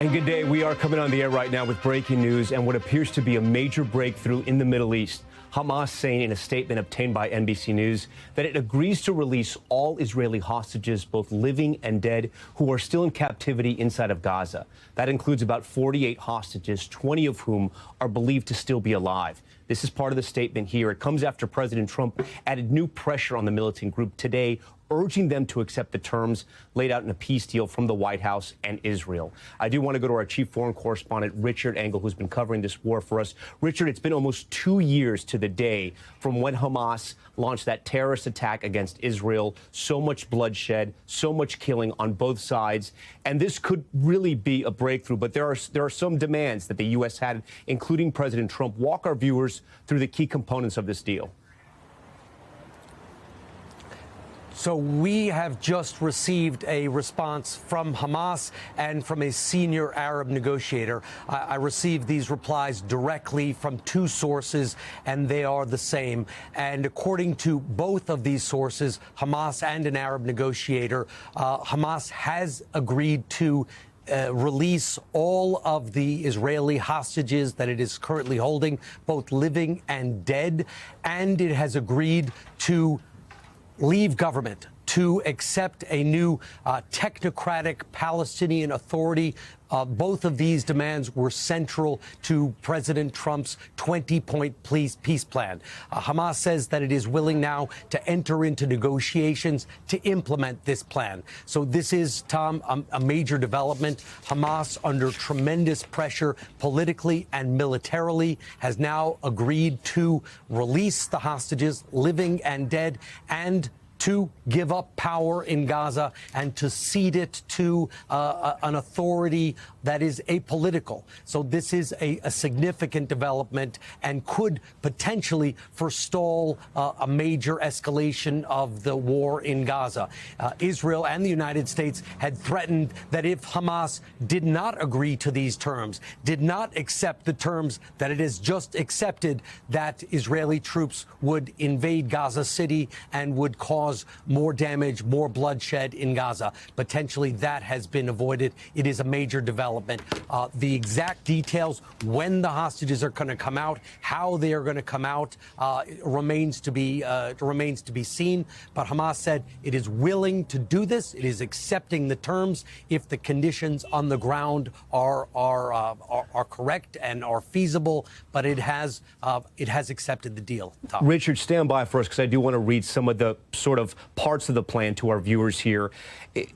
And good day. We are coming on the air right now with breaking news and what appears to be a major breakthrough in the Middle East. Hamas saying in a statement obtained by NBC News that it agrees to release all Israeli hostages, both living and dead, who are still in captivity inside of Gaza. That includes about 48 hostages, 20 of whom are believed to still be alive. This is part of the statement here. It comes after President Trump added new pressure on the militant group today, urging them to accept the terms laid out in a peace deal from the White House and Israel. I do want to go to our chief foreign correspondent, Richard Engel, who's been covering this war for us. Richard, it's been almost 2 years to the day from when Hamas launched that terrorist attack against Israel. So much bloodshed, so much killing on both sides. And this could really be a breakthrough. But there are some demands that the U.S. had, including President Trump. Walk our viewers through the key components of this deal. So we have just received a response from Hamas and from a senior Arab negotiator. I received these replies directly from two sources, and they are the same. And according to both of these sources, Hamas and an Arab negotiator, Hamas has agreed to release all of the Israeli hostages that it is currently holding, both living and dead, and it has agreed to leave government, to accept a new technocratic Palestinian Authority. Both of these demands were central to President Trump's 20-point peace plan. Hamas says that it is willing now to enter into negotiations to implement this plan. So this is, Tom, a major development. Hamas, under tremendous pressure politically and militarily, has now agreed to release the hostages, living and dead, and to give up power in Gaza and to cede it to an authority that is apolitical. So this is a significant development and could potentially forestall a major escalation of the war in Gaza. Israel and the United States had threatened that if Hamas did not agree to these terms, did not accept the terms that it has just accepted, that Israeli troops would invade Gaza City and would cause more damage, more bloodshed in Gaza. Potentially that has been avoided. It is a major development. The exact details, when the hostages are going to come out, how they are going to come out, remains to be seen. But Hamas said it is willing to do this. It is accepting the terms if the conditions on the ground are correct and are feasible. But it has accepted the deal. Tom. Richard, stand by for us, because I do want to read some of the sort of parts of the plan to our viewers here.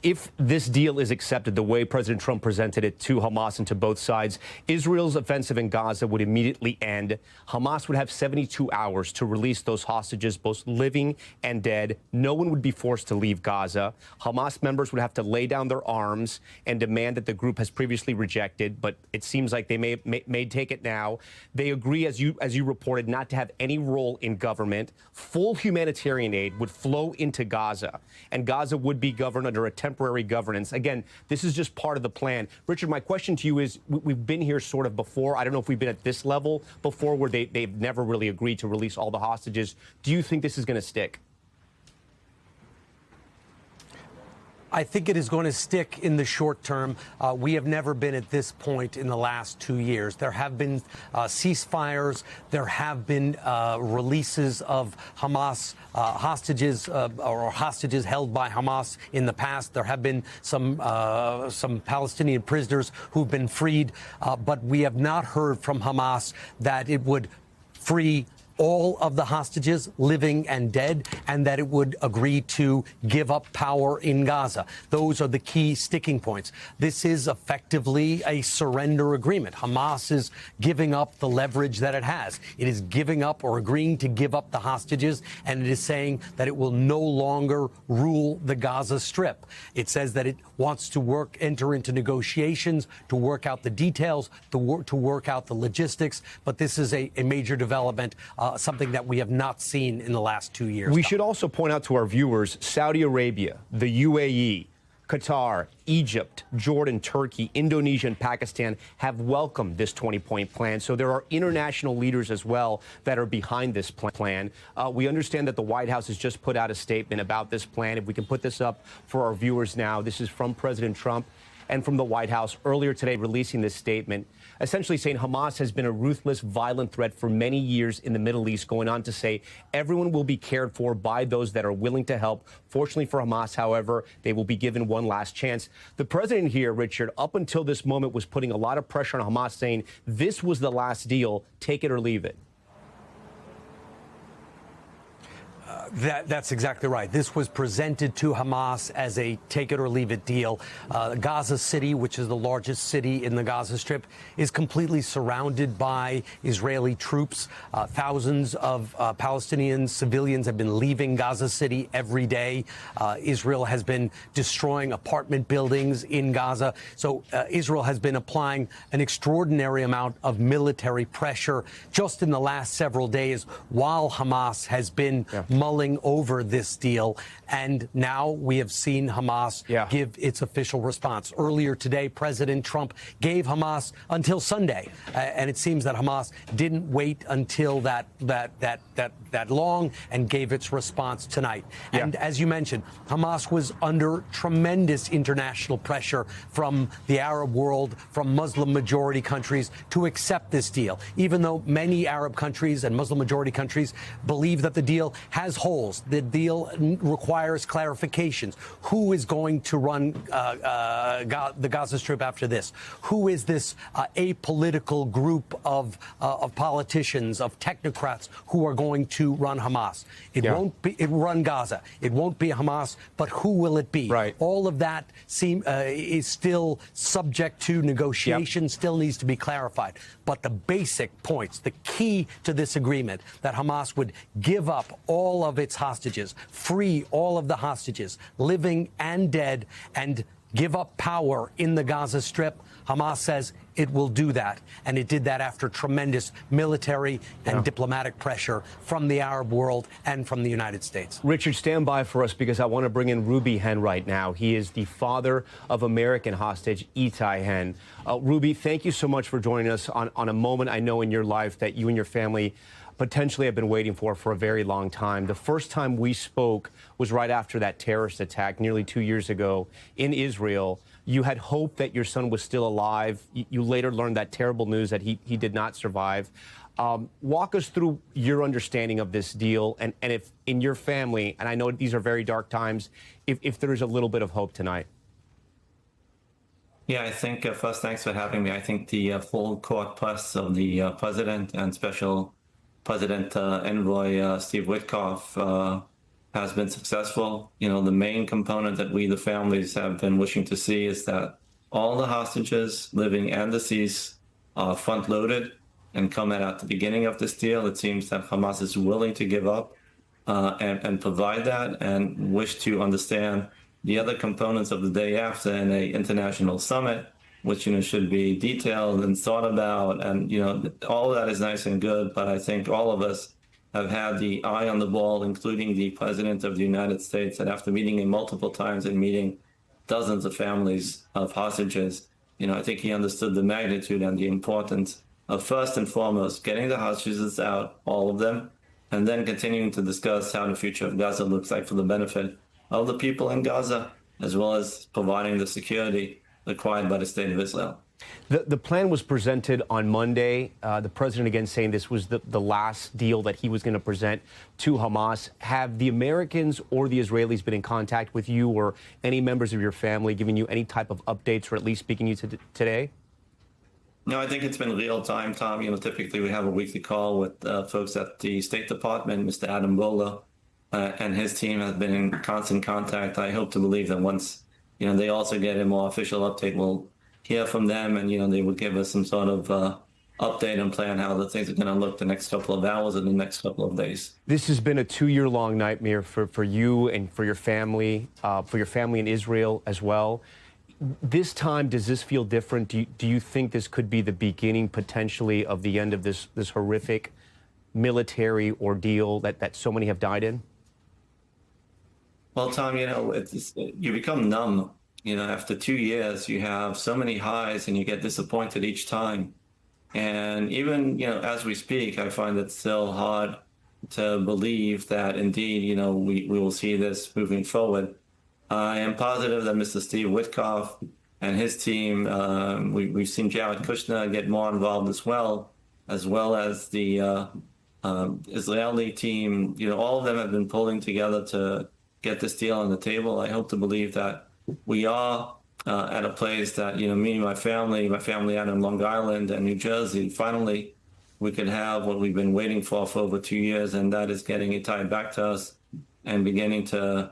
If this deal is accepted the way President Trump presented it to Hamas and to both sides, Israel's offensive in Gaza would immediately end. Hamas would have 72 hours to release those hostages, both living and dead. No one would be forced to leave Gaza. Hamas members would have to lay down their arms and demand that the group has previously rejected, but it seems like they may take it now. They agree, as you reported, not to have any role in government. Full humanitarian aid would flow into Gaza, and Gaza would be governed under a temporary governance. Again, this is just part of the plan. Richard, my question to you is, we've been here sort of before. I don't know if we've been at this level before where they've never really agreed to release all the hostages. Do you think this is going to stick? I think it is going to stick in the short term. We have never been at this point in the last 2 years. There have been ceasefires. There have been releases of Hamas hostages or hostages held by Hamas in the past. There have been some Palestinian prisoners who've been freed, but we have not heard from Hamas that it would free all of the hostages, living and dead, and that it would agree to give up power in Gaza. Those are the key sticking points. This is effectively a surrender agreement. Hamas is giving up the leverage that it has. It is giving up or agreeing to give up the hostages, and it is saying that it will no longer rule the Gaza Strip. It says that it wants to enter into negotiations to work out the details, to work out the logistics, but this is a major development. Something that we have not seen in the last 2 years. We should also point out to our viewers, Saudi Arabia, the UAE, Qatar, Egypt, Jordan, Turkey, Indonesia, and Pakistan have welcomed this 20-point plan. So there are international leaders as well that are behind this plan. We understand that the White House has just put out a statement about this plan. If we can put this up for our viewers now, this is from President Trump. and from the White House earlier today releasing this statement, essentially saying Hamas has been a ruthless, violent threat for many years in the Middle East, going on to say everyone will be cared for by those that are willing to help. Fortunately for Hamas, however, they will be given one last chance. The president here, Richard, up until this moment was putting a lot of pressure on Hamas, saying this was the last deal, take it or leave it. That's exactly right. This was presented to Hamas as a take-it-or-leave-it deal. Gaza City, which is the largest city in the Gaza Strip, is completely surrounded by Israeli troops. Thousands of Palestinian civilians have been leaving Gaza City every day. Israel has been destroying apartment buildings in Gaza. So Israel has been applying an extraordinary amount of military pressure just in the last several days while Hamas has been mulling over this deal. And now we have seen Hamas give its official response. Earlier today, President Trump gave Hamas until Sunday. And it seems that Hamas didn't wait until that long and gave its response tonight. And as you mentioned, Hamas was under tremendous international pressure from the Arab world, from Muslim majority countries to accept this deal, even though many Arab countries and Muslim majority countries believe that the deal has holes. The deal requires clarifications. Who is going to run the Gaza Strip after this? Who is this apolitical group of politicians, of technocrats who are going to run Hamas? It won't be run Gaza. It won't be Hamas, but who will it be? Right. All of that is still subject to negotiation, still needs to be clarified. But the basic points, the key to this agreement, that Hamas would give up all of its hostages, free all of the hostages, living and dead, and give up power in the Gaza Strip. Hamas says it will do that. And it did that after tremendous military and diplomatic pressure from the Arab world and from the United States. Richard, stand by for us because I want to bring in Ruby Hen right now. He is the father of American hostage Itai Hen. Ruby, thank you so much for joining us on a moment I know in your life that you and your family potentially have been waiting for a very long time. The first time we spoke was right after that terrorist attack nearly 2 years ago in Israel. You had hope that your son was still alive. You later learned that terrible news that he did not survive. Walk us through your understanding of this deal and if in your family, and I know these are very dark times, if there is a little bit of hope tonight. Yeah, I think first, thanks for having me. I think the full court press of the president and special President Envoy Steve Witkoff has been successful. You know, the main component that we, the families, have been wishing to see is that all the hostages, living and deceased, are front-loaded and come at the beginning of this deal. It seems that Hamas is willing to give up and provide that, and wish to understand the other components of the day after in an international summit, which, you know, should be detailed and thought about. And, you know, all of that is nice and good. But I think all of us have had the eye on the ball, including the President of the United States, that after meeting him multiple times and meeting dozens of families of hostages, you know, I think he understood the magnitude and the importance of, first and foremost, getting the hostages out, all of them, and then continuing to discuss how the future of Gaza looks like for the benefit of the people in Gaza, as well as providing the security required by the State of Israel. The plan was presented on Monday. The president again saying this was the last deal that he was going to present to Hamas. Have the Americans or the Israelis been in contact with you or any members of your family, giving you any type of updates or at least speaking to you today? No, I think it's been real time, Tom. You know, typically we have a weekly call with folks at the State Department. Mr. Adam Bola and his team have been in constant contact. I hope to believe that once, you know, they also get a more official update, we'll hear from them, and, you know, they will give us some sort of update and plan how the things are going to look the next couple of hours and the next couple of days. This has been a 2-year-long nightmare for you and for your family in Israel as well. This time, does this feel different? Do you think this could be the beginning potentially of the end of this horrific military ordeal that so many have died in? Well, Tom, you know, you become numb. You know, after 2 years, you have so many highs and you get disappointed each time. And even, you know, as we speak, I find it still hard to believe that indeed, you know, we will see this moving forward. I am positive that Mr. Steve Witkoff and his team. We've seen Jared Kushner get more involved as well as the Israeli team. All of them have been pulling together to get this deal on the table. I hope to believe that we are at a place that, me and my family out in Long Island and New Jersey, finally we could have what we've been waiting for over 2 years, and that is getting it tied back to us and beginning to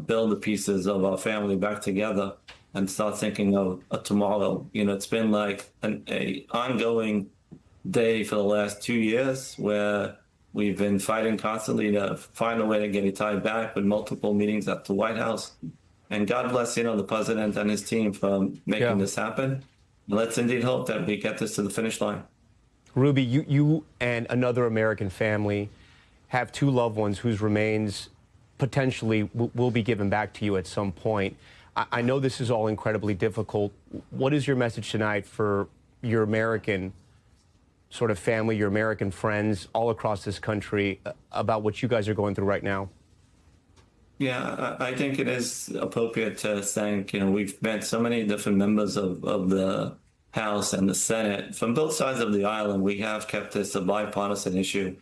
build the pieces of our family back together and start thinking of a tomorrow. It's been like an ongoing day for the last 2 years where we've been fighting constantly to find a way to get it tied back with multiple meetings at the White House. And God bless, the president and his team for making this happen. Let's indeed hope that we get this to the finish line. Ruby, you and another American family have two loved ones whose remains potentially will be given back to you at some point. I know this is all incredibly difficult. What is your message tonight for your American sort of family, your American friends all across this country about what you guys are going through right now? Yeah, I think it is appropriate to thank, we've met so many different members of the House and the Senate from both sides of the aisle, and we have kept this a bipartisan issue.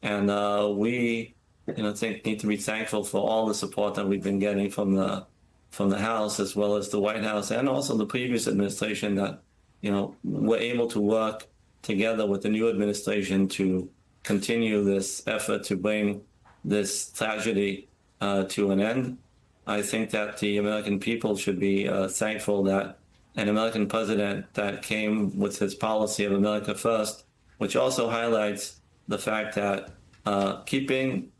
And we, need to be thankful for all the support that we've been getting from the House as well as the White House and also the previous administration that, we're able to work together with the new administration to continue this effort to bring this tragedy to an end. I think that the American people should be thankful that an American president that came with his policy of America First, which also highlights the fact that keeping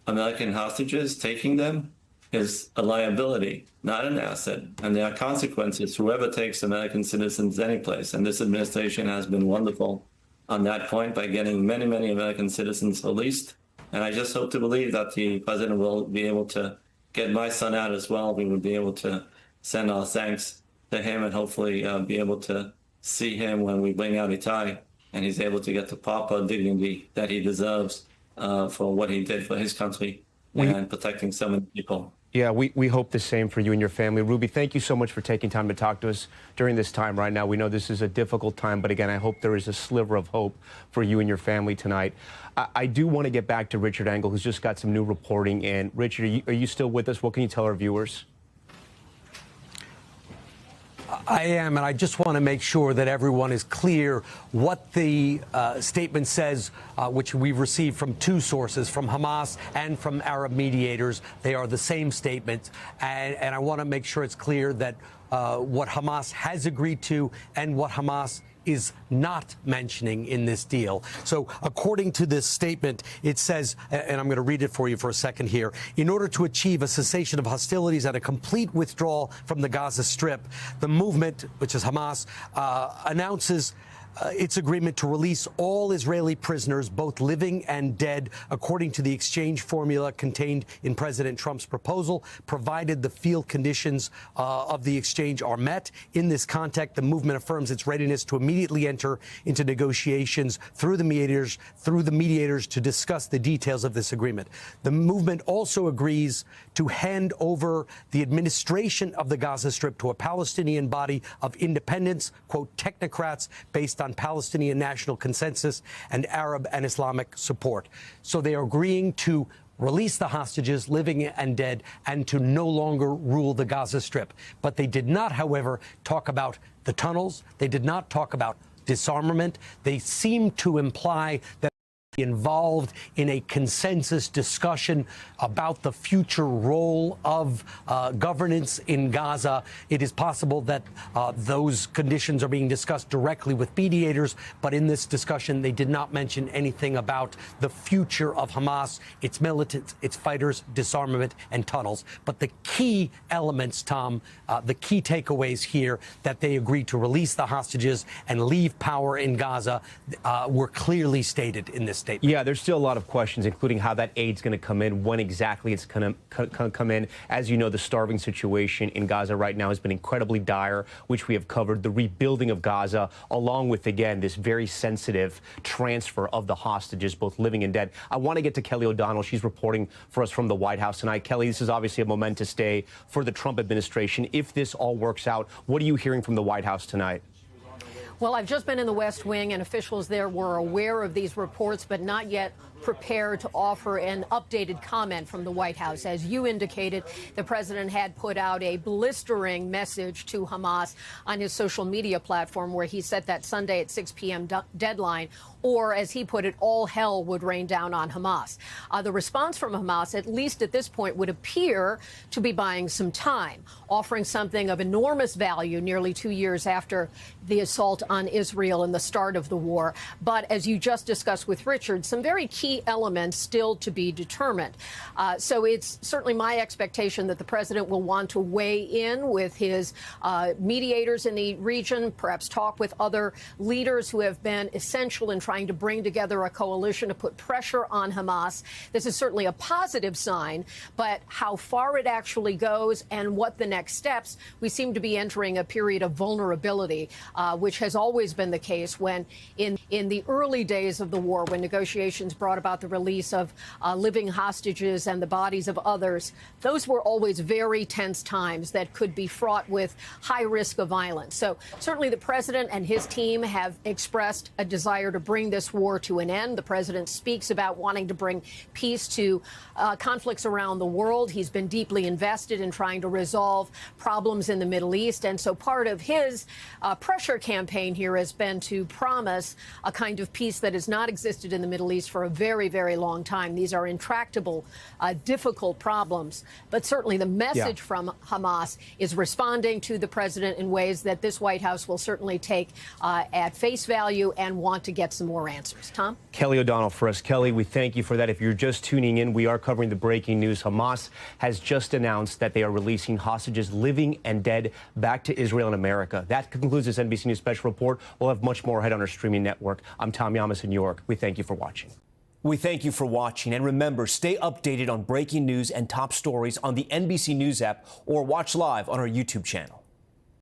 American hostages, taking them, is a liability, not an asset. And there are consequences to whoever takes American citizens anyplace. And this administration has been wonderful on that point by getting many, many American citizens released. And I just hope to believe that the president will be able to get my son out as well. We will be able to send our thanks to him and hopefully be able to see him when we bring out Itai and he's able to get the proper dignity that he deserves for what he did for his country and protecting so many people. Yeah, we hope the same for you and your family. Ruby, thank you so much for taking time to talk to us during this time right now. We know this is a difficult time, but again, I hope there is a sliver of hope for you and your family tonight. I do want to get back to Richard Engel, who's just got some new reporting in. Richard, are you still with us? What can you tell our viewers? I am, and I just want to make sure that everyone is clear what the statement says, which we've received from two sources, from Hamas and from Arab mediators. They are the same statement, and I want to make sure it's clear that what Hamas has agreed to and what Hamas is not mentioning in this deal. So according to this statement, it says, and I'm going to read it for you for a second here, in order to achieve a cessation of hostilities and a complete withdrawal from the Gaza Strip, the movement, which is Hamas, announces its agreement to release all Israeli prisoners, both living and dead, according to the exchange formula contained in President Trump's proposal, provided the field conditions of the exchange are met. In this context, the movement affirms its readiness to immediately enter into negotiations through the mediators to discuss the details of this agreement. The movement also agrees to hand over the administration of the Gaza Strip to a Palestinian body of independents, quote, technocrats based on Palestinian national consensus and Arab and Islamic support. So they are agreeing to release the hostages, living and dead, and to no longer rule the Gaza Strip. But they did not, however, talk about the tunnels. They did not talk about disarmament. They seem to imply that involved in a consensus discussion about the future role of governance in Gaza. It is possible that those conditions are being discussed directly with mediators, but in this discussion, they did not mention anything about the future of Hamas, its militants, its fighters, disarmament, and tunnels. But the key elements, Tom, the key takeaways here, that they agreed to release the hostages and leave power in Gaza, were clearly stated in this statement. Yeah, there's still a lot of questions, including how that aid's going to come in, when exactly it's going to come in. As you know, the starving situation in Gaza right now has been incredibly dire, which we have covered. The rebuilding of Gaza, along with, again, this very sensitive transfer of the hostages, both living and dead. I want to get to Kelly O'Donnell. She's reporting for us from the White House tonight. Kelly, this is obviously a momentous day for the Trump administration. If this all works out, what are you hearing from the White House tonight? Well, I've just been in the West Wing, and officials there were aware of these reports, but not yet prepared to offer an updated comment from the White House. As you indicated, the president had put out a blistering message to Hamas on his social media platform, where he set that Sunday at 6 p.m. deadline, or, as he put it, all hell would rain down on Hamas. The response from Hamas, at least at this point, would appear to be buying some time, offering something of enormous value nearly 2 years after the assault on Israel and the start of the war. But as you just discussed with Richard, some very key elements still to be determined. So it's certainly my expectation that the president will want to weigh in with his mediators in the region, perhaps talk with other leaders who have been essential in trying to bring together a coalition to put pressure on Hamas. This is certainly a positive sign, but how far it actually goes and what the next steps, we seem to be entering a period of vulnerability, which has always been the case when in the early days of the war, when negotiations brought about the release of living hostages and the bodies of others. Those were always very tense times that could be fraught with high risk of violence. So certainly the president and his team have expressed a desire to bring this war to an end. The president speaks about wanting to bring peace to conflicts around the world. He's been deeply invested in trying to resolve problems in the Middle East. And so part of his pressure campaign here has been to promise a kind of peace that has not existed in the Middle East for a very, very long time. These are intractable, difficult problems. But certainly the message from Hamas is responding to the president in ways that this White House will certainly take at face value and want to get some more answers. Tom? Kelly O'Donnell for us. Kelly, we thank you for that. If you're just tuning in, we are covering the breaking news. Hamas has just announced that they are releasing hostages, living and dead, back to Israel and America. That concludes this NBC News special report. We'll have much more ahead on our streaming network. I'm Tom Yamas in New York. We thank you for watching. We thank you for watching, and remember, stay updated on breaking news and top stories on the NBC News app or watch live on our YouTube channel.